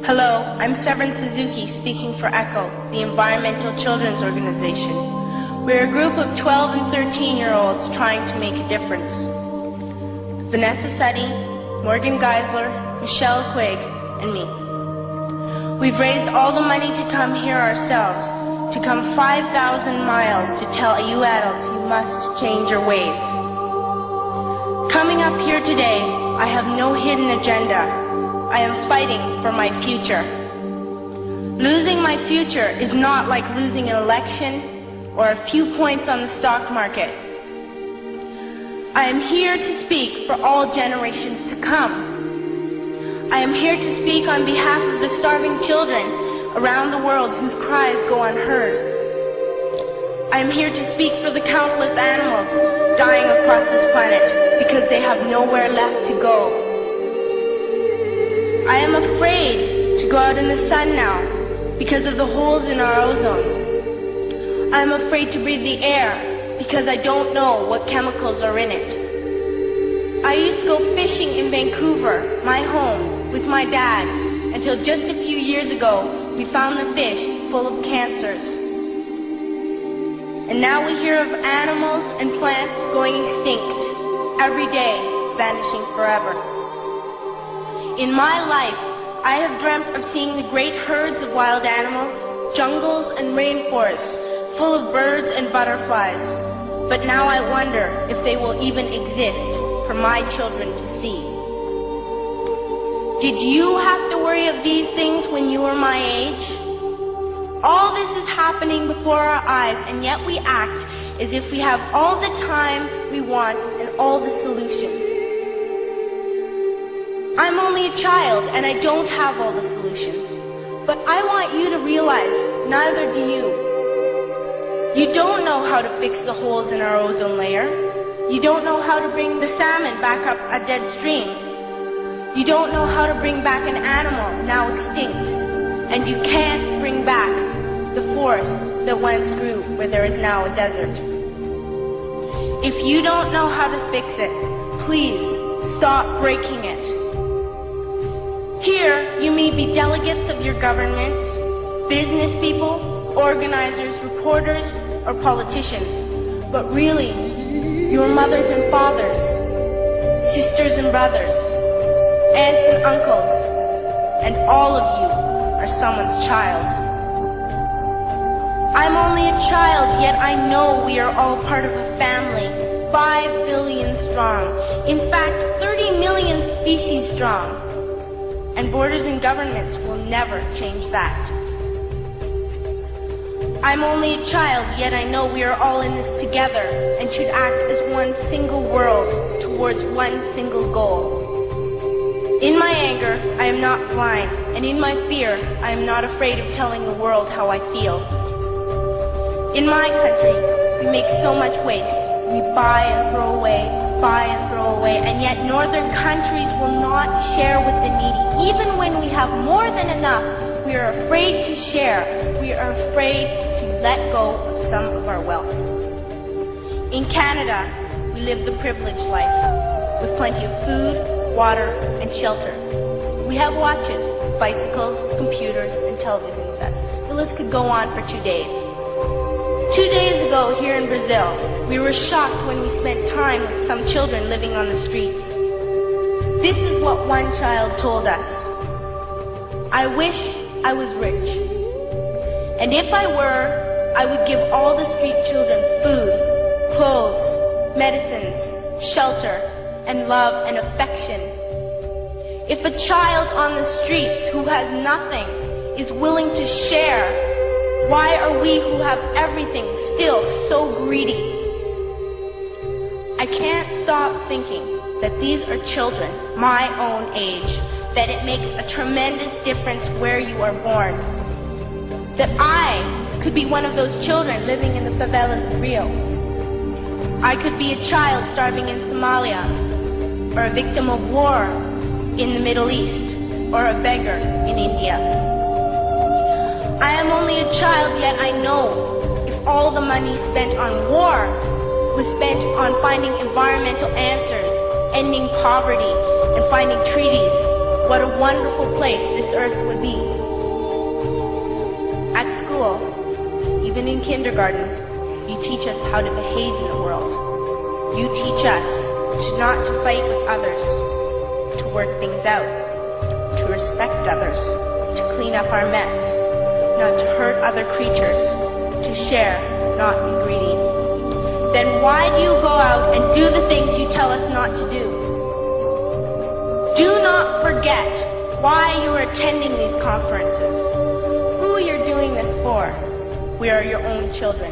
Hello, I'm Severin Suzuki speaking for ECHO, the Environmental Children's Organization. We're a group of 12 and 13-year-olds trying to make a difference. Vanessa Seti, Morgan Geisler, Michelle Quigg, and me. We've raised all the money to come here ourselves, to come 5,000 miles to tell you adults you must change your ways. Coming up here today, I have no hidden agenda. I am fighting for my future. Losing my future is not like losing an election or a few points on the stock market. I am here to speak for all generations to come. I am here to speak on behalf of the starving children around the world whose cries go unheard. I am here to speak for the countless animals dying across this planet because they have nowhere left to go. I am afraid to go out in the sun now because of the holes in our ozone. I am afraid to breathe the air because I don't know what chemicals are in it. I used to go fishing in Vancouver, my home, with my dad, until just a few years ago we found the fish full of cancers. And now we hear of animals and plants going extinct, every day vanishing forever. In my life, I have dreamt of seeing the great herds of wild animals, jungles and rainforests full of birds and butterflies. But now I wonder if they will even exist for my children to see. Did you have to worry of these things when you were my age? All this is happening before our eyes, and yet we act as if we have all the time we want and all the solutions. I'm only a child and I don't have all the solutions. But I want you to realize neither do you. You don't know how to fix the holes in our ozone layer. You don't know how to bring the salmon back up a dead stream. You don't know how to bring back an animal now extinct. And you can't bring back the forest that once grew where there is now a desert. If you don't know how to fix it, please stop breaking it. Here, you may be delegates of your government, business people, organizers, reporters, or politicians, but really, your mothers and fathers, sisters and brothers, aunts and uncles, and all of you are someone's child. I'm only a child, yet I know we are all part of a family, 5 billion strong, in fact 30 million species strong. And borders and governments will never change that. I'm only a child, yet I know we are all in this together and should act as one single world towards one single goal. In my anger, I am not blind, and in my fear, I am not afraid of telling the world how I feel. In my country, we make so much waste. We buy and throw away, and yet northern countries will not share with the needy. Even when we have more than enough, we are afraid to share. We are afraid to let go of some of our wealth. In Canada, we live the privileged life, with plenty of food, water, and shelter. We have watches, bicycles, computers, and television sets. The list could go on for 2 days. 2 days ago, here in Brazil, we were shocked when we spent time with some children living on the streets. This is what one child told us. I wish I was rich. And if I were, I would give all the street children food, clothes, medicines, shelter, and love and affection. If a child on the streets who has nothing is willing to share, why are we who have everything still so greedy? I can't stop thinking that these are children my own age, that it makes a tremendous difference where you are born. That I could be one of those children living in the favelas of Rio. I could be a child starving in Somalia, or a victim of war in the Middle East, or a beggar in India. I am only a child, yet I know if all the money spent on war was spent on finding environmental answers, ending poverty, and finding treaties what a wonderful place this earth would be. At school, even in kindergarten, you teach us how to behave in the world. You teach us not to fight with others, to work things out, to respect others, to clean up our mess, not to hurt other creatures, to share, not be greedy. Then why do you go out and do the things you tell us not to do? Do not forget why you are attending these conferences, who you're doing this for. We are your own children.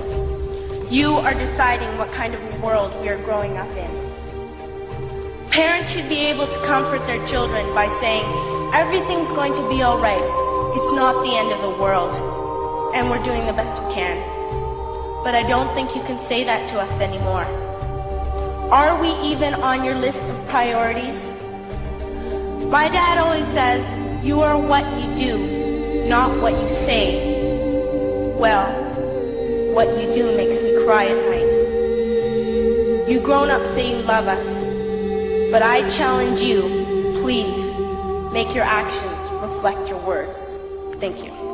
You are deciding what kind of world we are growing up in. Parents should be able to comfort their children by saying, everything's going to be all right. It's not the end of the world, and we're doing the best we can. But I don't think you can say that to us anymore. Are we even on your list of priorities? My dad always says, you are what you do, not what you say. Well, what you do makes me cry at night. You grown-ups say you love us, but I challenge you, please, make your actions reflect your words. Thank you.